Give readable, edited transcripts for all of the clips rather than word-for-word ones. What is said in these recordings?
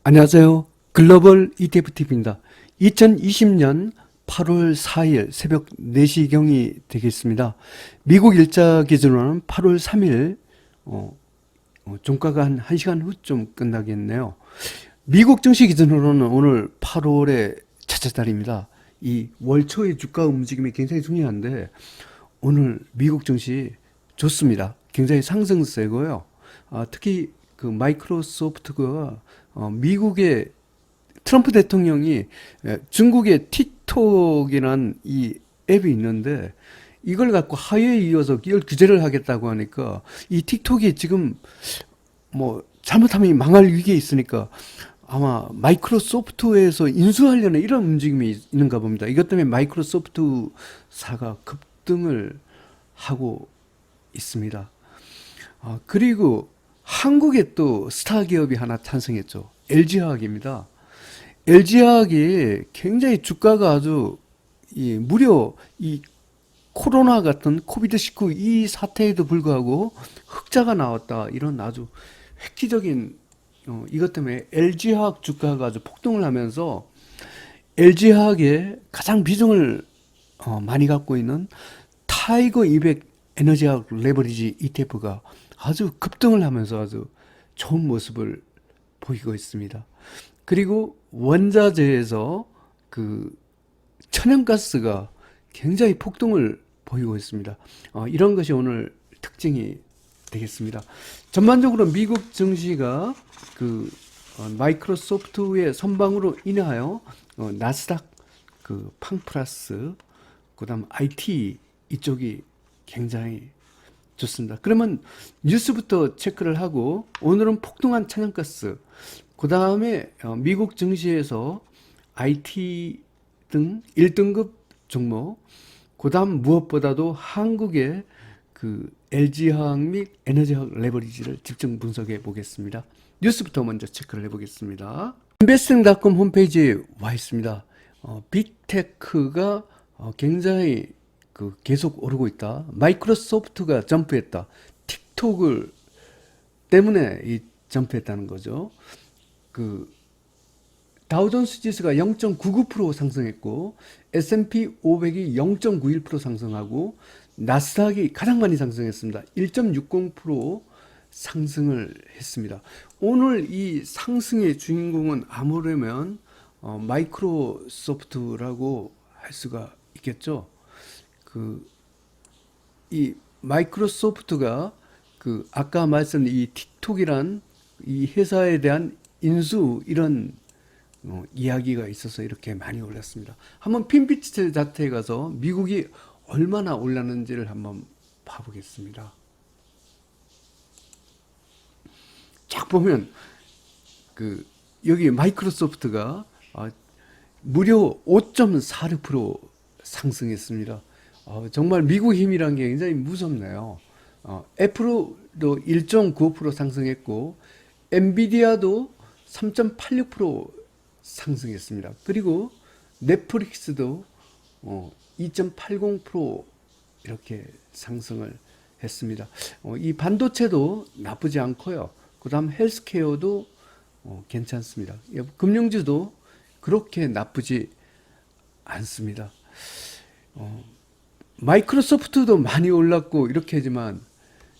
안녕하세요. 글로벌 ETFTV입니다. 2020년 8월 4일 새벽 4시경이 되겠습니다. 미국 일자 기준으로는 8월 3일 종가가 한 1시간 후쯤 끝나겠네요. 미국 증시 기준으로는 오늘 8월의 첫째 달입니다. 이 월초의 주가 움직임이 굉장히 중요한데 오늘 미국 증시 좋습니다. 굉장히 상승세고요. 특히 그 마이크로소프트가 미국의 트럼프 대통령이 중국의 틱톡이라는 이 앱이 있는데 이걸 갖고 하회에 이어서 이걸 규제를 하겠다고 하니까 이 틱톡이 지금 뭐 잘못하면 망할 위기에 있으니까 아마 마이크로소프트에서 인수하려는 이런 움직임이 있는가 봅니다. 이것 때문에 마이크로소프트사가 급등을 하고 있습니다. 그리고 한국에 또 스타 기업이 하나 탄생했죠. LG화학입니다. LG화학이 굉장히 주가가 아주 무려 이 코로나 같은 코비드19 이 사태에도 불구하고 흑자가 나왔다. 이런 아주 획기적인 이것 때문에 LG화학 주가가 아주 폭등을 하면서 LG화학의 가장 비중을 많이 갖고 있는 타이거 200 에너지학 레버리지 ETF가 아주 급등을 하면서 아주 좋은 모습을 보이고 있습니다. 그리고 원자재에서 그 천연가스가 굉장히 폭등을 보이고 있습니다. 이런 것이 오늘 특징이 되겠습니다. 전반적으로 미국 증시가 그 마이크로소프트의 선방으로 인하여 나스닥 그 팡플러스 그다음 IT 이쪽이 굉장히 좋습니다. 그러면 뉴스부터 체크를 하고 오늘은 폭등한 천연가스 그 다음에 미국 증시에서 IT 등 1등급 종목 그 다음 무엇보다도 한국의 그 LG화학 및 에너지화학 레버리지를 집중 분석해 보겠습니다. 뉴스부터 먼저 체크를 해 보겠습니다. 인베스팅닷컴 홈페이지에 와 있습니다. 빅테크가 굉장히 그 계속 오르고 있다. 마이크로소프트가 점프했다. 틱톡을 때문에 이 점프했다는 거죠. 그 다우존스 지수가 0.99% 상승했고 S&P 500이 0.91% 상승하고 나스닥이 가장 많이 상승했습니다. 1.60% 상승을 했습니다. 오늘 이 상승의 주인공은 아무래면 마이크로소프트라고 할 수가 있겠죠. 이 마이크로소프트가 그 아까 말씀 이 틱톡이란 이 회사에 대한 인수 이런 이야기가 있어서 이렇게 많이 올랐습니다. 한번 핀비치 자체에 가서 미국이 얼마나 올랐는지를 한번 봐보겠습니다. 쫙 보면 그 여기 마이크로소프트가 무려 5.46% 상승했습니다. 정말 미국 힘이란 게 굉장히 무섭네요. 애플도 1.95% 상승했고 엔비디아도 3.86% 상승했습니다. 그리고 넷플릭스도 2.80% 이렇게 상승을 했습니다. 이 반도체도 나쁘지 않고요. 그 다음 헬스케어도 괜찮습니다. 금융주도 그렇게 나쁘지 않습니다. 마이크로소프트도 많이 올랐고 이렇게 하지만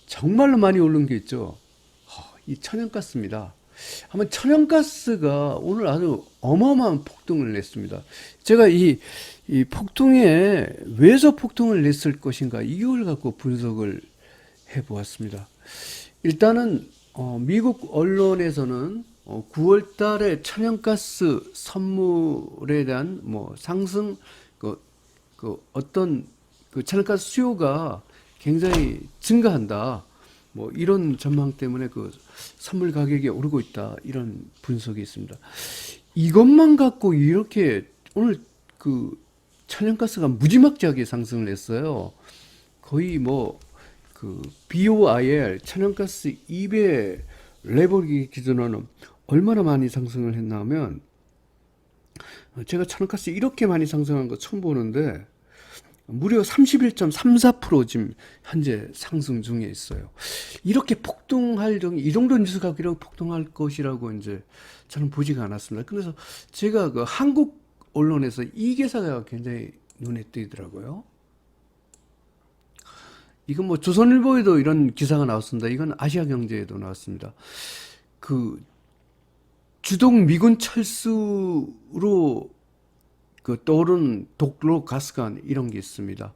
정말로 많이 오른 게 있죠. 이 천연가스입니다. 한번 천연가스가 오늘 아주 어마어마한 폭등을 냈습니다. 제가 이 폭등에 왜서 폭등을 냈을 것인가 이걸 갖고 분석을 해보았습니다. 일단은 미국 언론에서는 9월 달에 천연가스 선물에 대한 뭐 상승 그 어떤 그 천연가스 수요가 굉장히 증가한다. 뭐 이런 전망 때문에 그 선물 가격이 오르고 있다. 이런 분석이 있습니다. 이것만 갖고 이렇게 오늘 그 천연가스가 무지막지하게 상승을 했어요. 거의 뭐 그 BOIL 천연가스 2배 레버리 기준으로는 얼마나 많이 상승을 했냐면 제가 천연가스 이렇게 많이 상승한 거 처음 보는데 무려 31.34% 지금 현재 상승 중에 있어요. 이렇게 폭등할 이 정도 뉴스가 이렇게 폭등할 것이라고 이제 저는 보지가 않았습니다. 그래서 제가 그 한국 언론에서 이 기사가 굉장히 눈에 띄더라고요. 이건 뭐 조선일보에도 이런 기사가 나왔습니다. 이건 아시아경제에도 나왔습니다. 그 주동 미군 철수로 그 떠오른 독로 가스관 이런 게 있습니다.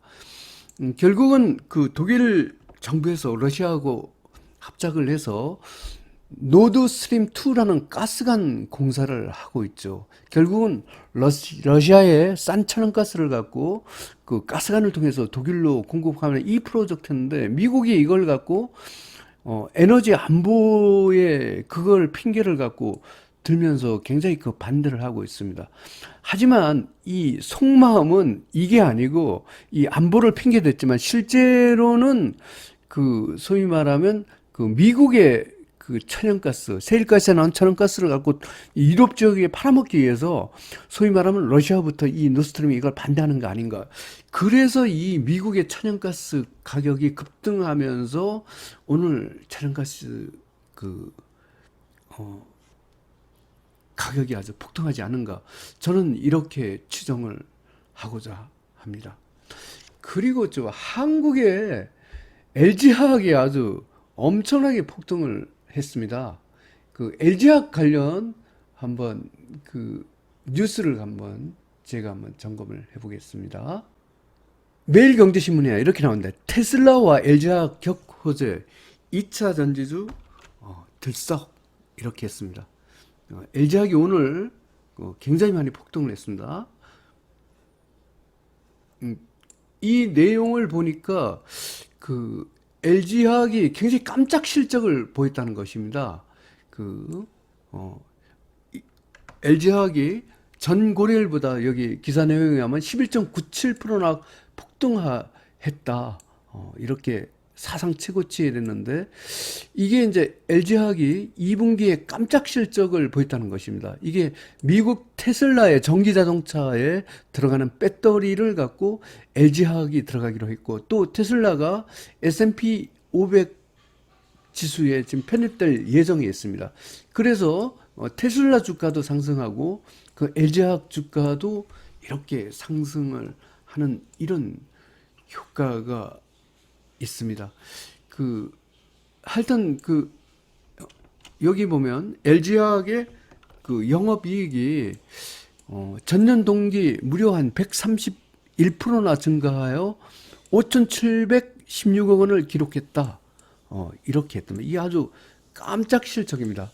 결국은 그 독일 정부에서 러시아하고 합작을 해서 노드스트림 2라는 가스관 공사를 하고 있죠. 결국은 러시아의 싼 천연가스를 갖고 그 가스관을 통해서 독일로 공급하는 이 프로젝트인데 미국이 이걸 갖고 에너지 안보에 그걸 핑계를 갖고 들면서 굉장히 그 반대를 하고 있습니다. 하지만 이 속마음은 이게 아니고 이 안보를 핑계 댔지만 실제로는 그 소위 말하면 그 미국의 그 천연가스, 세일가스에 나온 천연가스를 갖고 이 유럽 지역에 팔아먹기 위해서 소위 말하면 러시아부터 이 노스트림이 이걸 반대하는 거 아닌가. 그래서 이 미국의 천연가스 가격이 급등하면서 오늘 천연가스 그, 어, 가격이 아주 폭등하지 않은가. 저는 이렇게 추정을 하고자 합니다. 그리고 저 한국의 LG화학이 아주 엄청나게 폭등을 했습니다. 그 LG화학 관련 한번 그 뉴스를 한번 제가 한번 점검을 해보겠습니다. 매일경제신문에 이렇게 나온다. 테슬라와 LG화학 격호제 2차 전지주 들썩 이렇게 했습니다. LG화학이 오늘 굉장히 많이 폭등을 했습니다. 이 내용을 보니까 그 LG화학이 굉장히 깜짝 실적을 보였다는 것입니다. 그 LG화학이 전 고려일보다 여기 기사 내용에 의하면 11.97%나 폭등했다. 이렇게 사상 최고치에 됐는데 이게 이제 LG화학이 2분기에 깜짝 실적을 보였다는 것입니다. 이게 미국 테슬라의 전기 자동차에 들어가는 배터리를 갖고 LG화학이 들어가기로 했고 또 테슬라가 S&P 500 지수에 지금 편입될 예정이 있습니다. 그래서 테슬라 주가도 상승하고 그 LG화학 주가도 이렇게 상승을 하는 이런 효과가 있습니다. 그 하여튼 그 여기 보면 LG화학의 그 영업이익이 전년 동기 무려 한 131%나 증가하여 5,716억 원을 기록했다. 이렇게 했다면 이게 아주 깜짝 실적입니다.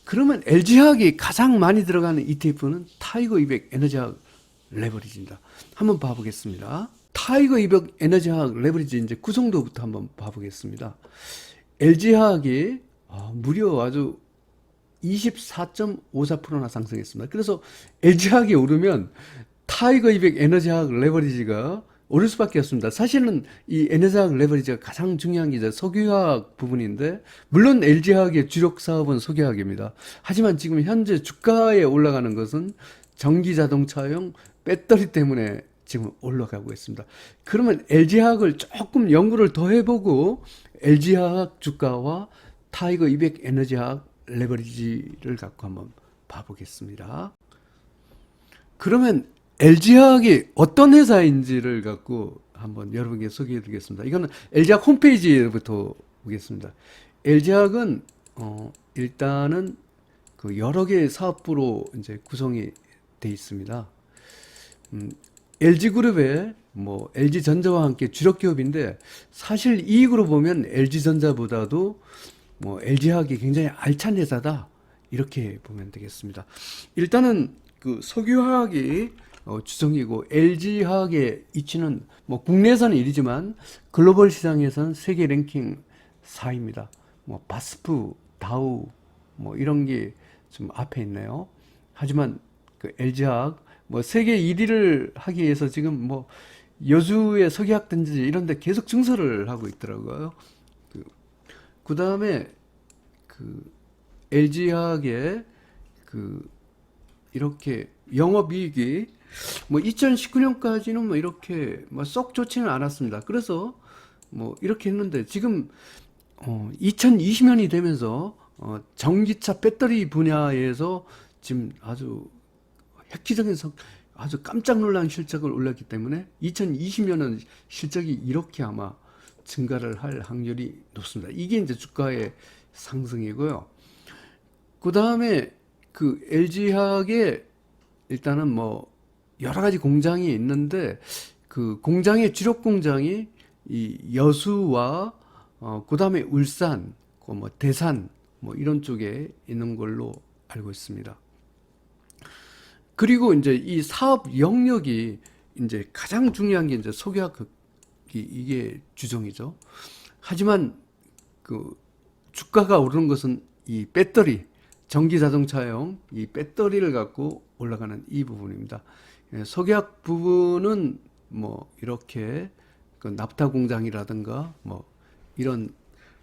그러면 LG화학이 가장 많이 들어가는 ETF는 타이거 200 에너지화학 레버리지입니다. 한번 봐보겠습니다. 타이거 200 에너지화학 레버리지 이제 구성도부터 한번 봐보겠습니다. LG화학이 무려 아주 24.54%나 상승했습니다. 그래서 LG화학이 오르면 타이거 200 에너지화학 레버리지가 오를 수밖에 없습니다. 사실은 이 에너지화학 레버리지가 가장 중요한 게 이제 석유화학 부분인데 물론 LG화학의 주력 사업은 석유화학입니다. 하지만 지금 현재 주가에 올라가는 것은 전기 자동차용 배터리 때문에 지금 올라가고 있습니다. 그러면 LG화학을 조금 연구를 더 해보고 LG화학 주가와 타이거 200 에너지화학 레버리지를 갖고 한번 봐보겠습니다. 그러면 LG화학이 어떤 회사인지를 갖고 한번 여러분께 소개해 드리겠습니다. 이거는 LG화학 홈페이지부터 보겠습니다. LG화학은 일단은 그 여러 개의 사업부로 이제 구성이 돼 있습니다. LG그룹의 뭐 LG전자와 함께 주력 기업인데 사실 이익으로 보면 LG전자보다도 뭐 LG화학이 굉장히 알찬 회사다 이렇게 보면 되겠습니다. 일단은 그 석유화학이 주성이고 LG화학의 위치는 뭐 국내에서는 1위지만 글로벌 시장에서는 세계 랭킹 4위입니다. 뭐 바스프, 다우 뭐 이런 게 좀 앞에 있네요. 하지만 그 LG화학 뭐 세계 1위를 하기 위해서 지금 뭐 여주의 석유학단지 이런 데 계속 증설을 하고 있더라고요. 그 다음에 그 LG화학의 그 이렇게 영업이익이 뭐 2019년까지는 뭐 이렇게 뭐 썩 좋지는 않았습니다. 그래서 뭐 이렇게 했는데 지금 2020년이 되면서 전기차 배터리 분야에서 지금 아주 획기적인 아주 깜짝 놀란 실적을 올렸기 때문에 2020년은 실적이 이렇게 아마 증가를 할 확률이 높습니다. 이게 이제 주가의 상승이고요. 그 다음에 그 LG화학에 일단은 뭐 여러 가지 공장이 있는데 그 공장의 주력 공장이 이 여수와 그 다음에 울산, 그 뭐 대산 뭐 이런 쪽에 있는 걸로 알고 있습니다. 그리고 이제 이 사업 영역이 이제 가장 중요한 게 이제 석유화학 이게 주종이죠. 하지만 그 주가가 오르는 것은 이 배터리, 전기 자동차용 이 배터리를 갖고 올라가는 이 부분입니다. 석유화학 부분은 뭐 이렇게 그 납타 공장이라든가 뭐 이런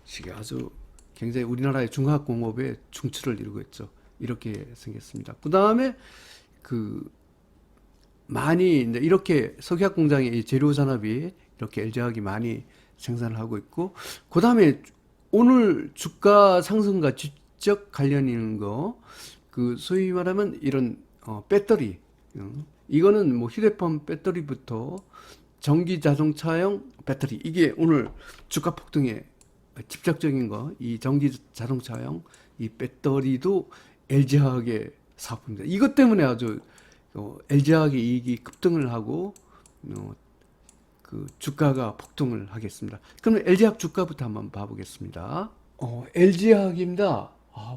식의 아주 굉장히 우리나라의 중화학 공업의 중추를 이루고 있죠. 이렇게 생겼습니다. 그 다음에 그 많이 이제 이렇게 석유화학 공장의 재료 산업이 이렇게 LG화학이 많이 생산을 하고 있고, 그 다음에 오늘 주가 상승과 직접 관련 있는 거, 그 소위 말하면 이런 배터리, 이거는 뭐 휴대폰 배터리부터 전기 자동차용 배터리, 이게 오늘 주가 폭등의 직접적인 거, 이 전기 자동차용 이 배터리도 LG화학의 사업입니다. 이것 때문에 아주 LG화학의 이익이 급등을 하고 그 주가가 폭등을 하겠습니다. 그럼 LG화학 주가부터 한번 봐보겠습니다. LG화학입니다.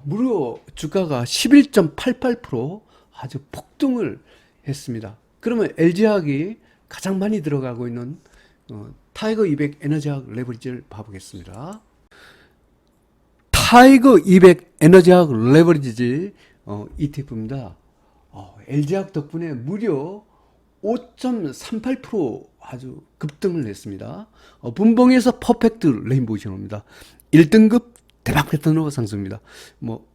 무려 주가가 11.88% 아주 폭등을 했습니다. 그러면 LG화학이 가장 많이 들어가고 있는 타이거 200 에너지화학 레버리지를 봐보겠습니다. 타이거 200 에너지화학 레버리지 ETF입니다. LG화학 덕분에 무려 5.38% 아주 급등을 했습니다. 분봉에서 퍼펙트 레인보우 신호입니다. 1등급 대박 패턴으로 상승입니다. 뭐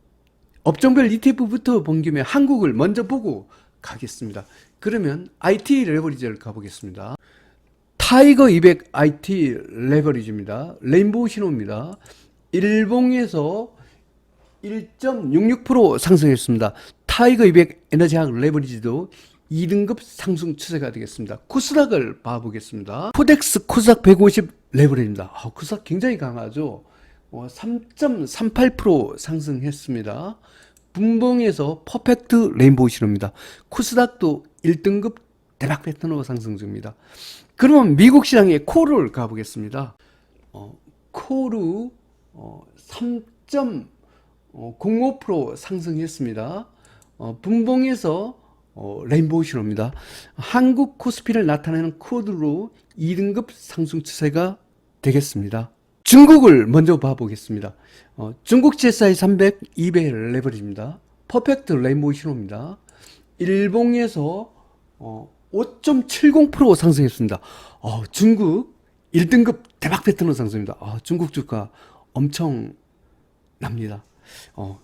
업종별 ETF부터 본 김에 한국을 먼저 보고 가겠습니다. 그러면 IT 레버리지를 가보겠습니다. 타이거 200 IT 레버리지입니다. 레인보우 신호입니다. 일봉에서 1.66% 상승했습니다. 타이거 200 에너지화학 레버리지도 2등급 상승 추세가 되겠습니다. 코스닥을 봐보겠습니다. 코덱스 코스닥 150 레버리지입니다. 코스닥 굉장히 강하죠. 3.38% 상승했습니다. 분봉에서 퍼펙트 레인보우 신호입니다. 코스닥도 1등급 대박 패턴으로 상승 중입니다. 그러면 미국 시장의 코르를 가보겠습니다. 코르 3.05% 상승했습니다. 분봉에서 레인보우 신호입니다. 한국 코스피를 나타내는 코드로 2등급 상승 추세가 되겠습니다. 중국을 먼저 봐보겠습니다. 중국 GSI 300 200 레버리지입니다. 퍼펙트 레인보우 신호입니다. 일봉에서 5.70% 상승했습니다. 중국 1등급 대박 패턴으로 상승입니다. 중국 주가 엄청 납니다.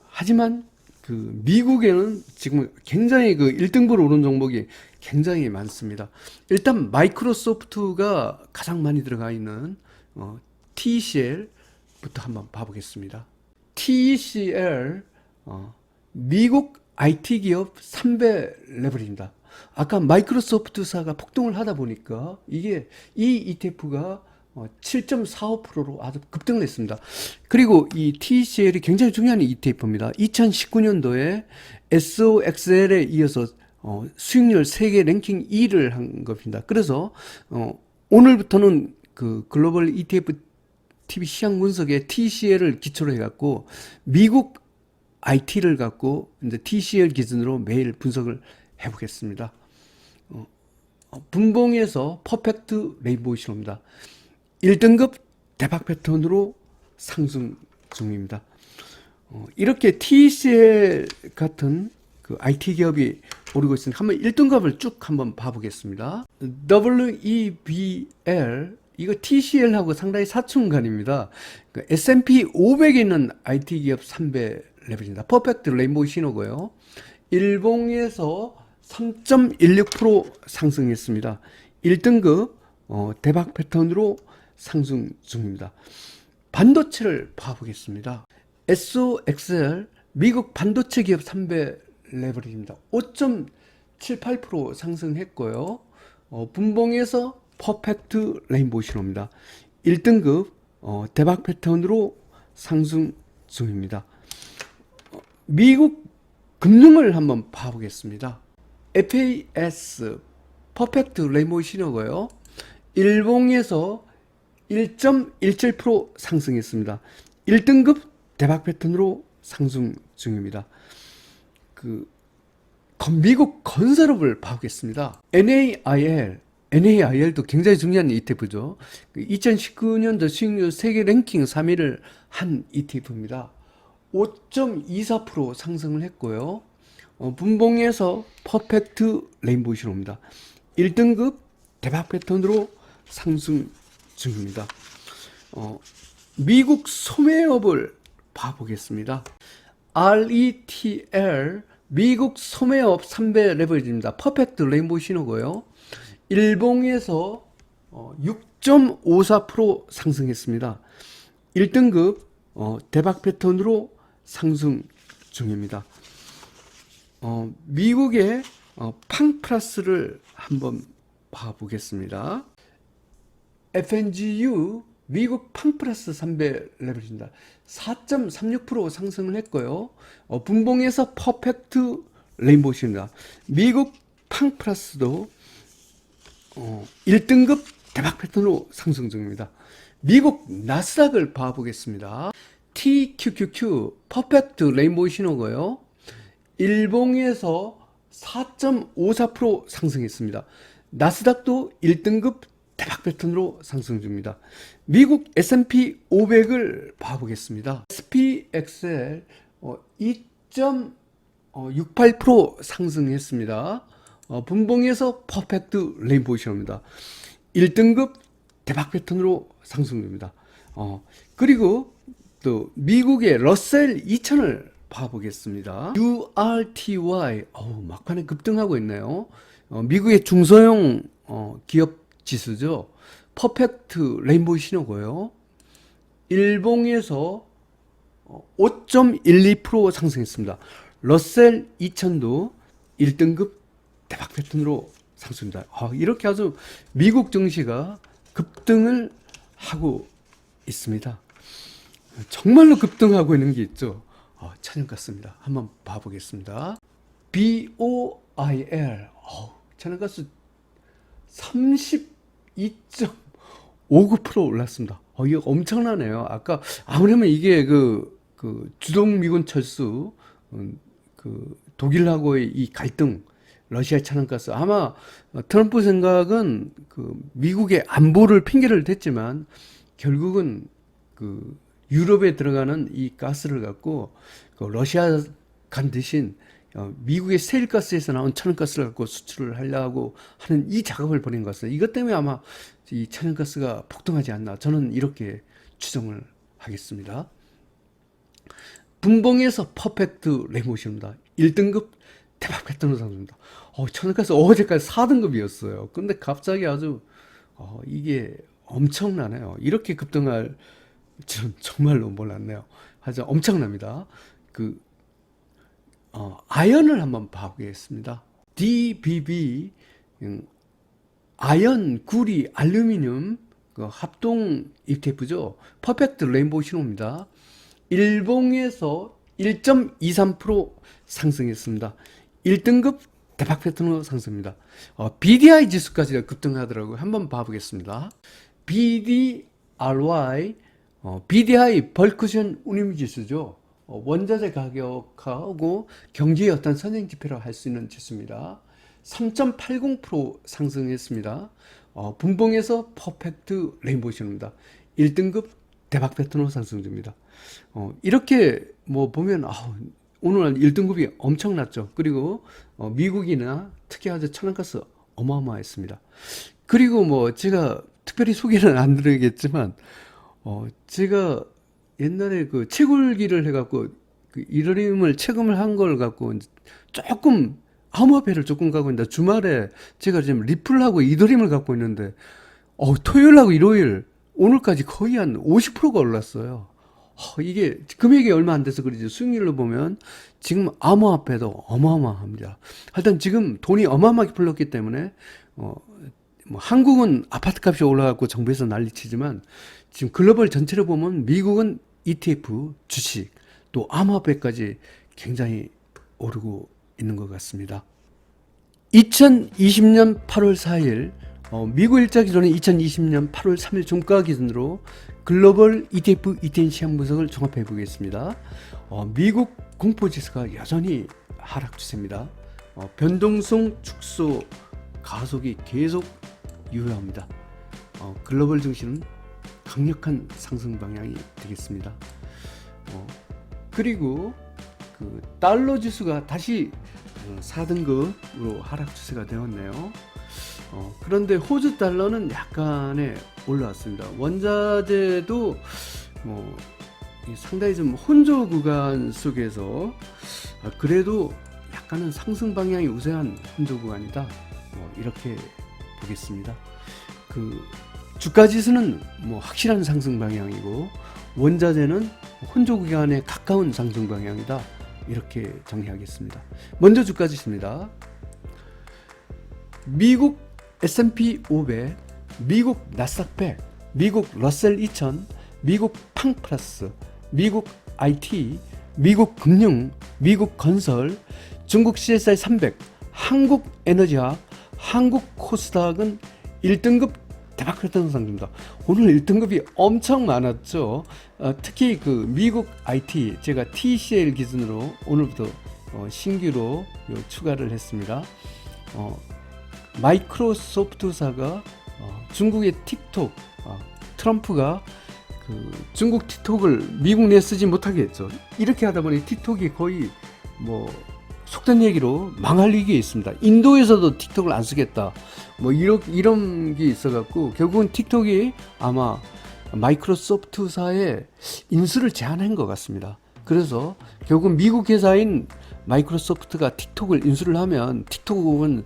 하지만 그 미국에는 지금 굉장히 그 1등급으로 오른 종목이 굉장히 많습니다. 일단 마이크로소프트가 가장 많이 들어가 있는 TCL부터 한번 봐보겠습니다. TCL 미국 IT 기업 3배 레벨입니다. 아까 마이크로소프트사가 폭등을 하다 보니까 이 ETF가 7.45%로 아주 급등을 했습니다. 그리고 이 TCL이 굉장히 중요한 ETF입니다. 2019년도에 SOXL에 이어서 수익률 세계 랭킹 2를 한 겁니다. 그래서 오늘부터는 그 글로벌 ETF TV 시장 분석에 TCL을 기초로 해갖고 미국 IT를 갖고 이제 TCL 기준으로 매일 분석을 해보겠습니다. 분봉에서 퍼펙트 레인보우 신호입니다. 1등급 대박 패턴으로 상승 중입니다. 이렇게 TCL 같은 그 IT 기업이 오르고 있으니 한번 1등급을 쭉 한번 봐보겠습니다. WEBL 이거 TCL하고 상당히 사춘간입니다. 그 S&P 500에 있는 IT 기업 3배 레벨입니다. 퍼펙트 레인보우 신호고요. 일봉에서 3.16% 상승했습니다. 1등급 대박 패턴으로 상승 중입니다. 반도체를 봐보겠습니다. SOXL 미국 반도체 기업 3배 레버리지입니다. 5.78% 상승했고요. 분봉에서 퍼펙트 레인보우 신호입니다. 1등급 대박 패턴으로 상승 중입니다. 미국 금융을 한번 봐보겠습니다. FAS 퍼펙트 레인보우 신호고요. 일봉에서 1.17% 상승했습니다. 1등급 대박 패턴으로 상승 중입니다. 미국 건설업을 봐보겠습니다. NAIL도 굉장히 중요한 ETF죠. 2019년도 수익률 세계 랭킹 3위를 한 ETF입니다. 5.24% 상승을 했고요. 분봉에서 퍼펙트 레인보우 신호입니다. 1등급 대박 패턴으로 상승 중입니다. 미국 소매업을 봐보겠습니다. RETL 미국 소매업 3배 레버리지입니다. 퍼펙트 레인보우 신호고요. 일봉에서 6.54% 상승했습니다. 1등급 대박 패턴으로 상승 중입니다. 미국의 팡플러스를 한번 봐보겠습니다. FNGU 미국 팡플러스 3배 레버리지입니다. 4.36% 상승을 했고요. 분봉에서 퍼펙트 레인보우 신호입니다. 미국 팡플러스도 1등급 대박 패턴으로 상승 중입니다. 미국 나스닥을 봐보겠습니다. TQQQ 퍼펙트 레인보우 신호고요. 일봉에서 4.54% 상승했습니다. 나스닥도 1등급 대박 패턴으로 상승 중입니다. 미국 S&P 500을 봐보겠습니다. SPXL 2.68% 상승했습니다. 분봉에서 퍼펙트 레인보우 신호입니다. 1등급 대박 패턴으로 상승됩니다. 그리고 또 미국의 러셀 2000을 봐보겠습니다. URTY 막판에 급등하고 있네요. 미국의 중소형 기업 지수죠. 퍼펙트 레인보우 신호고요. 일봉에서 5.12% 상승했습니다. 러셀 2000도 1등급 대박 패턴으로 상승입니다. 이렇게 아주 미국 증시가 급등을 하고 있습니다. 정말로 급등하고 있는 게 있죠. 천연가스입니다. 한번 봐보겠습니다. BOIL 천연가스 32.59% 올랐습니다. 이거 엄청나네요. 아까 아무래도 이게 주동 미군 철수 독일하고의 이 갈등, 러시아 천연가스 아마 트럼프 생각은 미국의 안보를 핑계를 댔지만 결국은 유럽에 들어가는 이 가스를 갖고 러시아 간 대신 미국의 세일가스에서 나온 천연가스를 갖고 수출을 하려고 하는 이 작업을 벌인 것 같습니다. 이것 때문에 아마 이 천연가스가 폭등하지 않나 저는 이렇게 추정을 하겠습니다. 분봉에서 퍼펙트 레인보우 신호입니다. 1등급 대박 패턴으로 상승입니다. 천연가스 어제까지 4등급이었어요. 근데 갑자기 아주 이게 엄청나네요. 이렇게 급등할 줄은 정말로 몰랐네요. 아주 엄청납니다. 아연을 한번 봐보겠습니다. DBB 아연, 구리, 알루미늄 합동 ETF죠. 퍼펙트 레인보우 신호입니다. 일봉에서 1.23% 상승했습니다. 1등급 대박 패턴으로 상승입니다. BDI 지수까지 급등하더라고요. 한번 봐보겠습니다. BDRY BDI 벌크션 운임 지수죠. 원자재 가격하고 경제의 어떤 선행 지표를 할 수 있는 지수입니다. 3.80% 상승했습니다. 분봉에서 퍼펙트 레인보우 신호입니다. 1등급 대박 패턴으로 상승 중입니다. 이렇게 보면 오늘 1등급이 엄청났죠. 그리고 미국이나 특히 아주 천연가스 어마어마했습니다. 그리고 제가 특별히 소개는 안 드리겠지만 제가 옛날에 채굴기를 해갖고 그 이더리움을 체금을 한 걸 갖고 조금 암호화폐를 조금 갖고 있는데 주말에 제가 지금 리플하고 이더리움을 갖고 있는데 토요일하고 일요일 오늘까지 거의 한 50%가 올랐어요. 이게 금액이 얼마 안 돼서 그러지 수익률로 보면 지금 암호화폐도 어마어마합니다. 하여튼 지금 돈이 어마어마하게 풀렸기 때문에 뭐 한국은 아파트값이 올라가고 정부에서 난리치지만 지금 글로벌 전체로 보면 미국은 ETF, 주식, 또 암호화폐까지 굉장히 오르고 있는 것 같습니다. 2020년 8월 4일 미국 일자 기준은 2020년 8월 3일 종가 기준으로 글로벌 ETF, ETN 시장 분석을 종합해 보겠습니다. 미국 공포지수가 여전히 하락 추세입니다. 변동성 축소 가속이 계속 유효합니다. 글로벌 증시는 강력한 상승 방향이 되겠습니다. 그리고 그 달러 지수가 다시 4등급으로 하락 추세가 되었네요. 그런데 호주 달러는 약간의 올라왔습니다. 원자재도 상당히 좀 혼조 구간 속에서 그래도 약간은 상승 방향이 우세한 혼조 구간이다. 이렇게 보겠습니다. 그 주가 지수는 확실한 상승 방향이고 원자재는 혼조 구간에 가까운 상승 방향이다. 이렇게 정리하겠습니다. 먼저 주가 지수입니다. 미국 S&P 500, 미국 나스닥 100, 미국 러셀 2000, 미국 팡플러스, 미국 IT, 미국 금융, 미국 건설, 중국 CSI 300, 한국 에너지학, 한국 코스닥은 1등급 대박 급등상입니다. 오늘 1등급이 엄청 많았죠. 특히 그 미국 IT 제가 TCL 기준으로 오늘부터 신규로 추가를 했습니다. 마이크로소프트사가 중국의 틱톡 트럼프가 그 중국 틱톡을 미국 내에 쓰지 못하게 했죠. 이렇게 하다 보니 틱톡이 거의 속된 얘기로 망할 위기에 있습니다. 인도에서도 틱톡을 안 쓰겠다. 이런 게 있어갖고 결국은 틱톡이 아마 마이크로소프트사의 인수를 제한한 것 같습니다. 그래서 결국 미국 회사인 마이크로소프트가 틱톡을 인수를 하면 틱톡은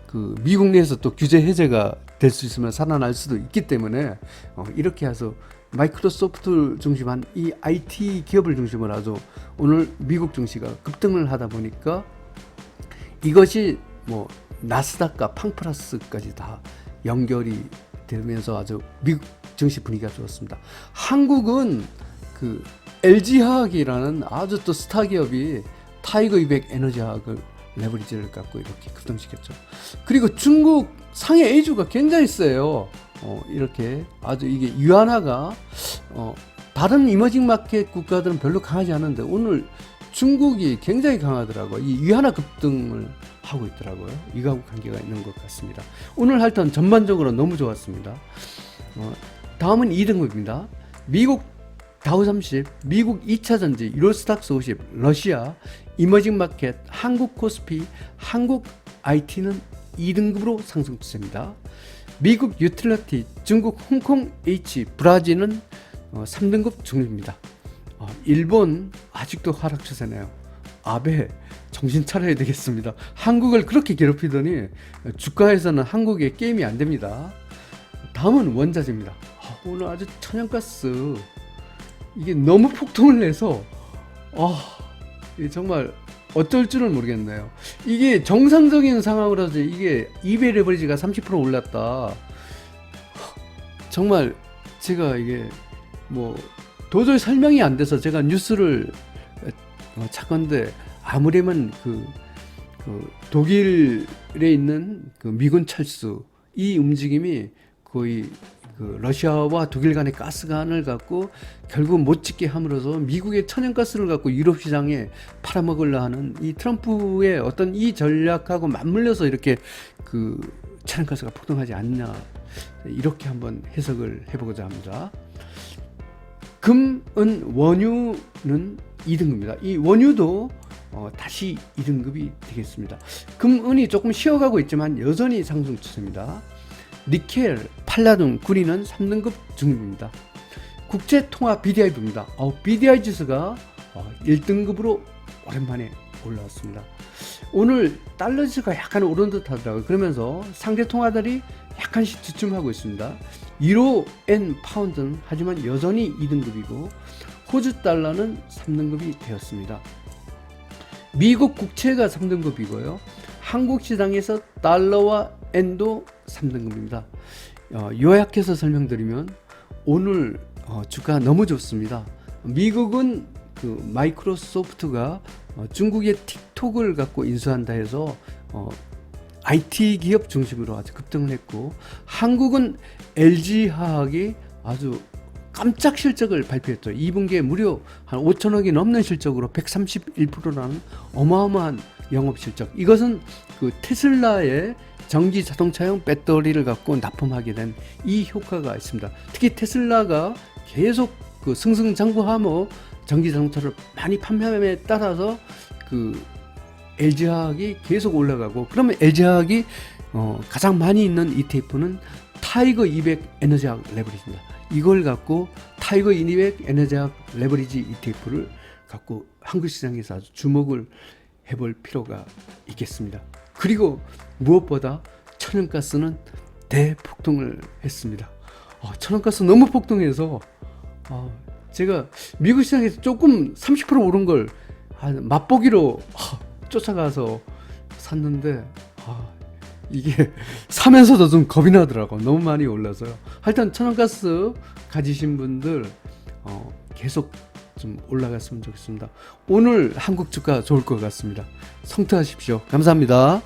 그 미국 내에서 또 규제 해제가 될 수 있으면 살아날 수도 있기 때문에 이렇게 해서 마이크로소프트 중심한 이 IT 기업을 중심으로 아주 오늘 미국 증시가 급등을 하다 보니까 이것이 나스닥과 팡플러스까지 다 연결이 되면서 아주 미국 증시 분위기가 좋았습니다. 한국은 그 LG화학이라는 아주 또 스타 기업이 타이거 200 에너지화학을 레버리지를 갖고 이렇게 급등시켰죠. 그리고 중국 상해 A주가 굉장히 세요. 이렇게 아주 이게 위안화가 다른 이머징 마켓 국가들은 별로 강하지 않은데 오늘 중국이 굉장히 강하더라고요. 이 위안화 급등을 하고 있더라고요. 이거하고 관계가 있는 것 같습니다. 오늘 하여튼 전반적으로 너무 좋았습니다. 다음은 2등급입니다. 미국 다우 30, 미국 2차전지, 유로스탁스 50, 러시아, 이머징 마켓, 한국 코스피, 한국 IT는 2등급으로 상승 추세입니다. 미국 유틸리티, 중국 홍콩 H, 브라질은 3등급 중립입니다. 일본 아직도 하락 추세네요. 아베 정신 차려야 되겠습니다. 한국을 그렇게 괴롭히더니 주가에서는 한국의 게임이 안 됩니다. 다음은 원자재입니다. 오늘 아주 천연가스 이게 너무 폭등을 내서 정말 어쩔 줄을 모르겠네요. 이게 정상적인 상황으로서 이게 이베이 레버리지가 30% 올랐다. 정말 제가 이게 도저히 설명이 안 돼서 제가 뉴스를 찾건데 아무래면 그 독일에 있는 그 미군 철수 이 움직임이 거의 그 러시아와 독일 간의 가스관을 갖고 결국 못 짓게 함으로써 미국의 천연가스를 갖고 유럽 시장에 팔아먹으려 하는 이 트럼프의 어떤 이 전략하고 맞물려서 이렇게 그 천연가스가 폭등하지 않냐 이렇게 한번 해석을 해보고자 합니다. 금, 은, 원유는 2등급입니다. 이 원유도 다시 2등급이 되겠습니다. 금, 은이 조금 쉬어가고 있지만 여전히 상승 추세입니다. 니켈, 팔라듐, 구리는 3등급 중립입니다. 국제통화 BDI입니다. BDI 지수가 1등급으로 오랜만에 올라왔습니다. 오늘 달러지수가 약간 오른 듯 하더라고요. 그러면서 상대 통화들이 약간씩 주춤하고 있습니다. 유로엔 파운드는 하지만 여전히 2등급이고 호주 달러는 3등급이 되었습니다. 미국 국채가 3등급이고요. 한국 시장에서 달러와 엔도 3등급입니다. 요약해서 설명드리면 오늘 주가 너무 좋습니다. 미국은 그 마이크로소프트가 중국의 틱톡을 갖고 인수한다 해서 IT 기업 중심으로 아주 급등을 했고, 한국은 LG화학이 아주 깜짝 실적을 발표했죠. 2분기에 무려 한 5천억이 넘는 실적으로 131%라는 어마어마한 영업 실적. 이것은 그 테슬라의 전기 자동차용 배터리를 갖고 납품하게 된 이 효과가 있습니다. 특히 테슬라가 계속 그 승승장구하며 전기 자동차를 많이 판매함에 따라서 그 LG화학이 계속 올라가고, 그러면 LG화학이 가장 많이 있는 ETF는 타이거 200 에너지학 레버리지입니다. 이걸 갖고 타이거 200 에너지학 레버리지 ETF를 갖고 한국 시장에서 아주 주목을 해볼 필요가 있겠습니다. 그리고 무엇보다 천연가스는 대폭등을 했습니다. 천연가스 너무 폭등해서 제가 미국 시장에서 조금 30% 오른 걸 맛보기로 쫓아가서 샀는데 이게 사면서도 좀 겁이 나더라고. 너무 많이 올라서요. 하여튼 천연가스 가지신 분들 계속 좀 올라갔으면 좋겠습니다. 오늘 한국 주가 좋을 것 같습니다. 성투하십시오. 감사합니다.